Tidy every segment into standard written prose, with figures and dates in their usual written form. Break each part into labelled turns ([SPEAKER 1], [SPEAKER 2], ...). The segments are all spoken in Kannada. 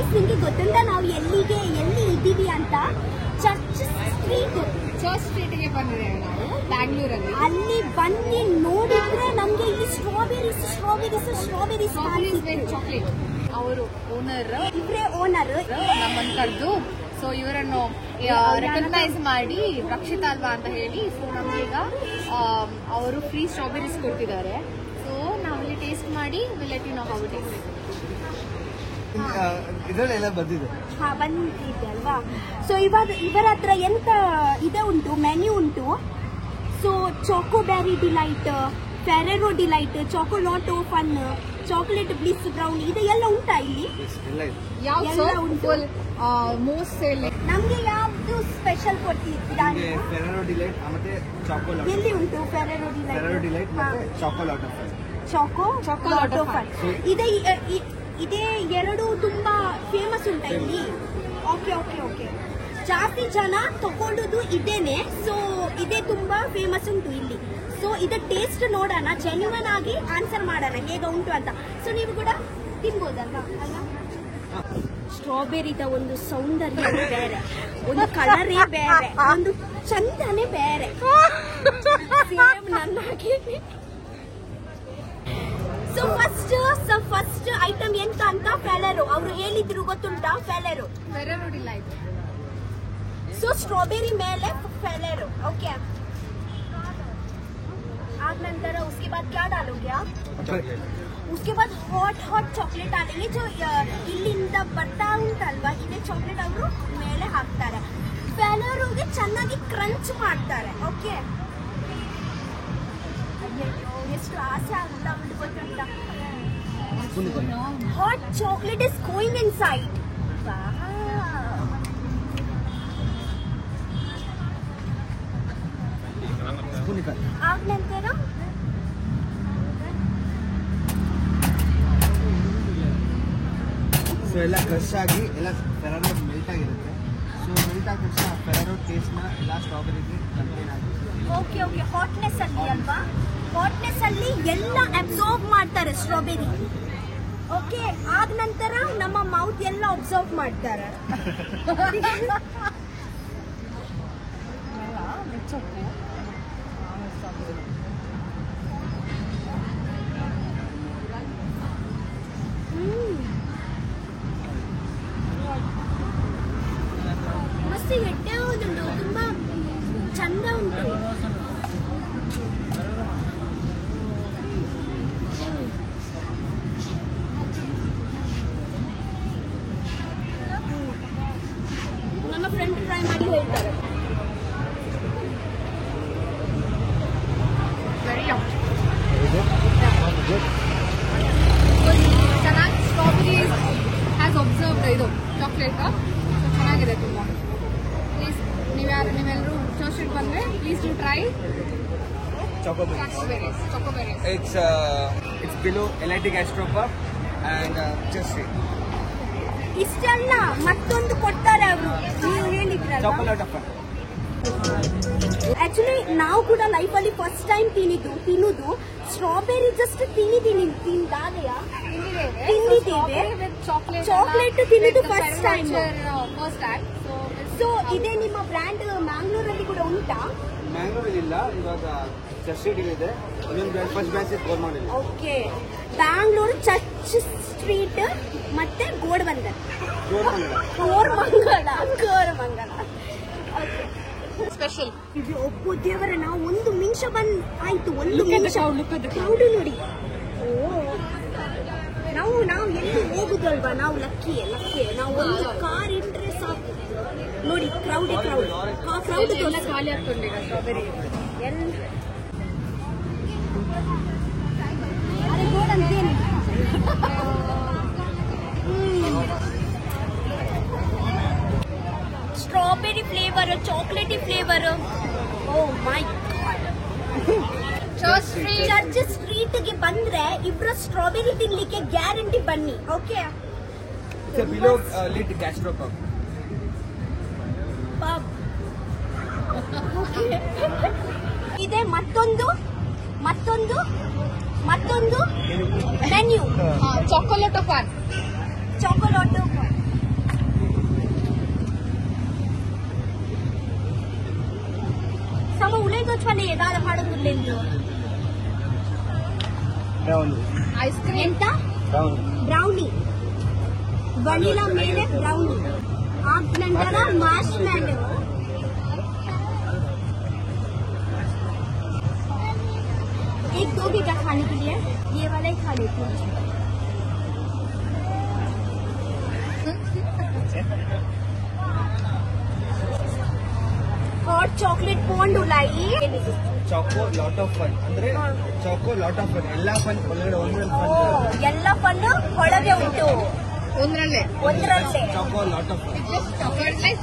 [SPEAKER 1] ಗೈಸ್ ನಿಮ್ಗೆ ಗೊತ್ತುಂಟಾ ನಾವು ಎಲ್ಲಿ ಇದ್ದೀವಿ ಅಂತ? ಚರ್ಚ್ ಸ್ಟ್ರೀಟ್ಗೆ ಬಂದಿದ್ದೇವೆ ನಾವು ಬ್ಯಾಂಗ್ಳೂರಲ್ಲಿ. ಅಲ್ಲಿ ಬನ್ನಿ ನೋಡಿದ್ರೆ ನಮ್ಗೆ ಈ ಸ್ಟ್ರಾಬೆರೀಸ್ ಚಾಕ್ಲೇಟ್. ಅವರು ಓನರ್, ಇವರೇ ಓನರ್ ನಮ್ಮನ್ನು ಕರೆದು, ಸೊ ಇವರನ್ನು ರೆಕಗ್ನೈಸ್ ಮಾಡಿ ರಕ್ಷಿತಾ ಅಲ್ವಾ ಅಂತ ಹೇಳಿ, ಸೊ ನಮ್ಗೆ ಈಗ ಅವರು ಫ್ರೀ ಸ್ಟ್ರಾಬೆರೀಸ್ ಕೊಡ್ತಿದ್ದಾರೆ. ಸೊ ನಾವಲ್ಲಿ ಟೇಸ್ಟ್ ಮಾಡಿ will let you know how it is.
[SPEAKER 2] ಇದರಲ್ಲೆಲ್ಲ ಬಂದಿದೆ.
[SPEAKER 1] ಬಂದಿದೆ ಅಲ್ವಾ? ಸೊ ಇವಾಗ ಇವರ ಹತ್ರ ಎಂತ ಇದೆ ಉಂಟು, ಮೆನ್ಯೂ ಉಂಟು. So choco berry delight, Ferrero delight, chocolato fun, chocolate bliss brown, ಇದೆಲ್ಲ ಉಂಟಾ ಇಲ್ಲಿ? ಎಲ್ಲ ಉಂಟು. ನಮ್ಗೆ ಯಾವ್ದು ಸ್ಪೆಷಲ್ ಕೊಡ್ತೀರಾ?
[SPEAKER 2] ಫೆರೆರೋ ಡಿಲೈಟ್ ಮತ್ತೆ ಚಾಕೊಲಾಟೋ.
[SPEAKER 1] ಎಲ್ಲಿ ಉಂಟು ಫೆರೆರೋ
[SPEAKER 2] ಡಿಲೈಟ್ ಮತ್ತೆ ಚಾಕೊಲಾಟೋ ಫನ್?
[SPEAKER 1] ಚಾಕೊಲಾಟೋ ಫನ್ ಇದೇ ಎರಡು ತುಂಬಾ ಫೇಮಸ್ ಉಂಟಾ ಇಲ್ಲಿ? ಓಕೆ. ಜಾಸ್ತಿ ಜನ ತಗೊಂಡುದು ಇದೇನೆ. ಸೊ ಇದೇ ತುಂಬಾ ಫೇಮಸ್ ಉಂಟು ಇಲ್ಲಿ. ಸೊ ಇದರ ಟೇಸ್ಟ್ ನೋಡೋಣ, ಜೆನ್ಯೂನ್ ಆಗಿ ಆನ್ಸರ್ ಮಾಡೋಣ ಹೇಗೆ ಉಂಟು ಅಂತ. ಸೊ ನೀವು ಕೂಡ ತಿನ್ಬೋದಲ್ವಾ? ಸ್ಟ್ರಾಬೆರಿದ ಒಂದು ಸೌಂದರ್ಯ ಬೇರೆ, ಒಂದು ಕಲರೇ ಬೇರೆ, ಒಂದು ಚಂದನೇ ಬೇರೆ. ಸೇಮ್ ನನ್ನಾಗಿ. ಸೊ ಫಸ್ಟ್ ಐಟಮ್ ಎಂತ ಅಂತ ಫೆರೆರೋ ಅವರು ಹೇಳಿದ್ರು, ಗೊತ್ತುಂಟಾ? ಫೆರೆರೋ ಡಿಲೈಟ್. ಸೊ ಸ್ಟ್ರಾಬೆರಿ ಮೇಲೆ ಫೆರೆರೋ. ओके, आग नंतर उसके बाद क्या डालोगे आप? उसके बाद हॉट चॉकलेट डालेंगे. जो इಲ್ಲಿಂದ ಬರ್ತಾ ಉಂಟಲ್ವಾ, ಇದೇ ಚಾಕ್ಲೇಟ್ ಅವರು ಮೇಲೆ ಹಾಕ್ತಾರೆ. ಫೆರೆರೋಗೆ ಚೆನ್ನಾಗಿ ಕ್ರಂಚ್ ಮಾಡ್ತಾರೆ. ಓಕೆ, ಎಷ್ಟು ಆಸೆ ಆಗುತ್ತಾ ಗೊತ್ತುಂಟಾ? Hot chocolate is going inside. Wow. ಆಗ ನಂತರ
[SPEAKER 2] ಸೊ ಎಲ್ಲ ಕ್ರಶ್ ಆಗಿ ಎಲ್ಲ ಫೆರೆರೋ ಮೆಲ್ಟ್ ಆಗಿರುತ್ತೆ. ಸೊ ಮೆಲ್ಟ್ ಆದ ತಕ್ಷಣ ಫೆರೆರೋ ಟೇಸ್ಟ್ನ ಎಲ್ಲ ಸ್ಟ್ರಾಬೆರಿಗೆ ಕಂಟೈನ್ ಆಗುತ್ತೆ.
[SPEAKER 1] ಓಕೆ, ಹಾಟ್ನೆಸ್ ಅಲ್ಲಿ ಅಲ್ವಾ? ಹಾಟ್ನೆಸ್ ಅಲ್ಲಿ ಎಲ್ಲ ಅಬ್ಸರ್ವ್ ಮಾಡ್ತಾರೆ ಸ್ಟ್ರಾಬೆರಿ. ಓಕೆ, ಆದ ನಂತರ ನಮ್ಮ ಮೌತ್ ಎಲ್ಲ ಅಬ್ಸರ್ವ್ ಮಾಡ್ತಾರೆ. ಮಸ್ತ್ ಎಡ್ಡೆ ಉಂಟು, ತುಂಬಾ ಚಂದ ಉಂಟು. ನನ್ನ ಫ್ರೆಂಡ್ ಟ್ರೈ ಮಾಡಿ ಹೇಳ್ತಾರೆ. ಚೆನ್ನಾಗಿ ಸ್ಟ್ರಾಬೆರಿ ಹ್ಯಾಸ್ ಒಬ್ಸರ್ವ್ಡ್ ಇದು ಚಾಕ್ಲೇಟ್ ಚೆನ್ನಾಗಿದೆ ತುಂಬ. ಪ್ಲೀಸ್ ನೀವೆಲ್ಲರೂ ಚರ್ಚ್ಗೆ ಬಂದರೆ please to try
[SPEAKER 2] Chocoberries. It's below Elite Gastropub and just see.
[SPEAKER 1] ಇಷ್ಟಲ್ಲ ಮತ್ತೊಂದು ಕೊಡ್ತಾರೆ ಅವರು, ನೀವು ಹೇಳಿದ್ರಲ್ಲ.
[SPEAKER 2] Chocolate of fun.
[SPEAKER 1] ಆಕ್ಚುಲಿ ನಾವು ಕೂಡ ಲೈಫಲ್ಲಿ ಫಸ್ಟ್ ಟೈಮ್ ತಿನ್ನುದು ಸ್ಟ್ರಾಬೆರಿ. ಜಸ್ಟ್ ತಿಂದಿದ್ದೇವೆ, ಚಾಕ್ಲೇಟ್ ತಿನ್ನುದು ಫಸ್ಟ್ ಟೈಮ್. ಸೊ ಇದೇ ನಿಮ್ಮ ಬ್ರ್ಯಾಂಡ್ ಮ್ಯಾಂಗ್ಳೂರಲ್ಲಿ ಕೂಡ ಉಂಟಾ?
[SPEAKER 2] ಮ್ಯಾಂಗ್ಳೂರಲ್ಲಿ ಇಲ್ಲ, ಇವಾಗ ಚರ್ಚ್ ಸ್ಟ್ರೀಟ್ ಇದೆ. ಇನ್ನೊಂದು branch, first branch Koramangala.
[SPEAKER 1] Okay, Bangalore Church Street ಮತ್ತೆ ಗೋರ್ಮಂಗಲ. ಸ್ಪೆಷಲ್ ಇದು ಒಬ್ಬ ದೇವರ. ನಾವು ಒಂದು ನಿಮಿಷ ಆಯ್ತು, ಒಂದು ನಿಮಿಷ ಕ್ರೌಡ್ ನೋಡಿ. ನಾವು ಎಲ್ಲಿ ಹೋಗುದಲ್ವಾ, ನಾವು ಲಕ್ಕಿ. ನಾವು ಒಂದು ಕಾರ್ ಇಟ್ಟರೆ ಸಾಕು ನೋಡಿ. ಕ್ರೌಡ್ ಖಾಲಿ ಆಗ್ತದೆ ಸ್ಟ್ರಾಬೆರಿ ಎಲ್ಲ. ಅರೆ ಗೋಡ್ ಅಂತೇನು strawberry flavour, chocolatey flavour. Oh my god. Church ಸ್ಟ್ರೀಟ್ಗೆ ಬಂದ್ರೆ ಇಬ್ರು ಸ್ಟ್ರಾಬೆರಿ ತಿನ್ಲಿಕ್ಕೆ ಗ್ಯಾರಂಟಿ ಬನ್ನಿ. Okay,
[SPEAKER 2] below lit gastropub
[SPEAKER 1] pub. ಇದೆ ಮತ್ತೊಂದು ಮೆನ್ಯೂ. Chocolato fun. వచ్చి ఏదాల పాడుతుంది
[SPEAKER 3] ಐಸ್ ಕ್ರೀಮ್
[SPEAKER 1] ಎಂತ ಬ್ರೌನಿ ವನಿಲಾ ಮೇಲೆ ಬ್ರೌನಿ ಆದ ನಂತರ ಮಾರ್ಶ್ ಮ್ಯಾಲೋ एक दोगे क्या खाने के लिए ये वाला ही खा लेती हूँ हॉट चॉकलेट पोंड उलाई
[SPEAKER 2] ಚಾಕೋ ಲಾಟ್ ಆಫ್ ಫನ್ ಅಂದ್ರೆ ಚಾಕೋ ಲಾಟ್ ಆಫ್ ಫನ್ ಎಲ್ಲಾ ಫನ್ ಒಳಗಡೆ ಒಂದ್ರಲ್ಲಿ ಫನ್
[SPEAKER 1] ಎಲ್ಲ ಫನ್ ಒಳಗೆ ಉಂಟು
[SPEAKER 3] ಒಂದ್ರಲ್ಲೇ
[SPEAKER 2] choco lot of fun
[SPEAKER 3] chocolate like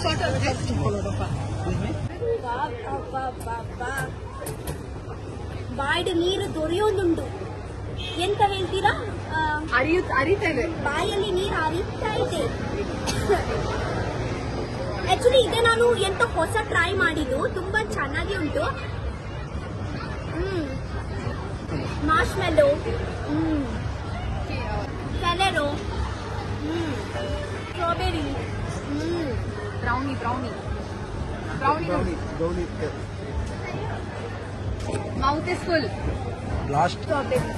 [SPEAKER 1] ಬಾಯ್ದು ನೀರು ದೊರೆಯೋದುಂಟು ಎಂತ ಹೇಳ್ತೀರಾ
[SPEAKER 3] ಅರಿತಾ ಇದೆ
[SPEAKER 1] ಬಾಯಲ್ಲಿ ನೀರು ಹರಿತಾ ಇದೆ ಆಕ್ಚುಲಿ ಇದೆ ನಾನು ಎಂತ ಹೊಸ ಟ್ರೈ ಮಾಡಿದ್ದು ತುಂಬಾ ಚೆನ್ನಾಗಿ ಉಂಟು marshmallow Ferrero strawberry
[SPEAKER 3] brownie
[SPEAKER 2] ಗೌನಿ
[SPEAKER 3] mouth is full
[SPEAKER 2] last
[SPEAKER 1] strawberry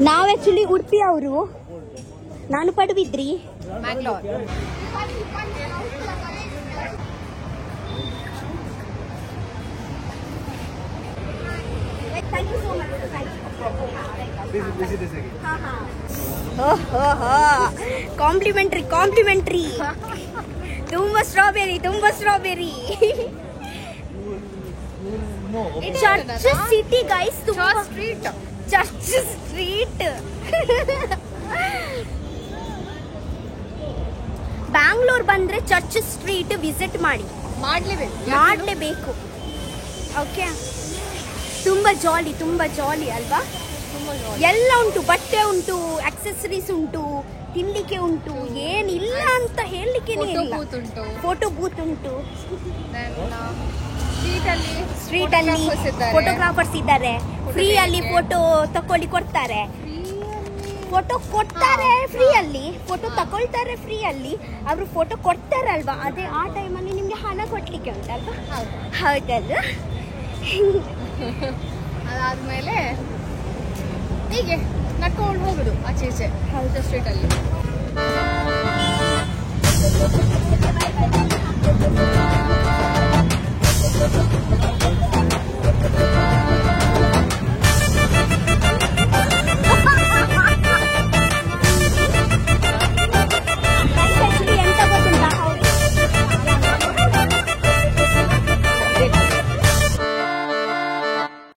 [SPEAKER 1] ನಾವು ಆಕ್ಚುಲಿ ಉಡುಪಿ ಅವರು ನಾನು Padubidri
[SPEAKER 3] Mangalore
[SPEAKER 1] thank you so much complimentary ತುಂಬಾ strawberry church city guys Church Street Bangalore ಬಂದ್ರೆ ಚರ್ಚ್ ಸ್ಟ್ರೀಟ್ ವಿಸಿಟ್ ಮಾಡಲೇಬೇಕು ಓಕೆ ತುಂಬಾ ಜಾಲಿ ಅಲ್ವಾ ಎಲ್ಲ ಉಂಟು ಬಟ್ಟೆ ಉಂಟು ಆಕ್ಸೆಸರೀಸ್ ಉಂಟು ತಿನ್ಲಿಕ್ಕೆ ಉಂಟು ಏನಿಲ್ಲ ಅಂತ ಹೇಳಲಿಕ್ಕೇನೆ ಇಲ್ಲ ಫೋಟೋ ಬೂತ್ ಉಂಟು ಸ್ಟ್ರೀಟ್ ಅಲ್ಲಿ ಫೋಟೋಗ್ರಾಫರ್ಸ್ ಇದ್ದಾರೆ ಫ್ರೀ ಅಲ್ಲಿ ಫೋಟೋ ತಕೊಳ್ಳಿ ಕೊಡ್ತಾರೆ ಫೋಟೋ ಕೊಡ್ತಾರೆ ಫ್ರೀ ಅಲ್ಲಿ ಫೋಟೋ ತಗೊಳ್ತಾರೆ ಫ್ರೀ ಅಲ್ಲಿ ಅವರು ಫೋಟೋ ಕೊಡ್ತಾರಲ್ವಾ ಅದೇ ಆ ಟೈಮಲ್ಲಿ ನಿಮ್ಗೆ ಹಣ ಕೊಡ್ಲಿಕ್ಕೆ ಉಂಟಲ್ವಾ ಹೌದಲ್ವಾ
[SPEAKER 3] ಅದಾದ್ಮೇಲೆ ಹೀಗೆ ನಡ್ಕೊಂಡು ಹೋಗುದು ಆಚೆ ಈಚೆ ಸ್ಟ್ರೀಟ್ ಅಲ್ಲಿ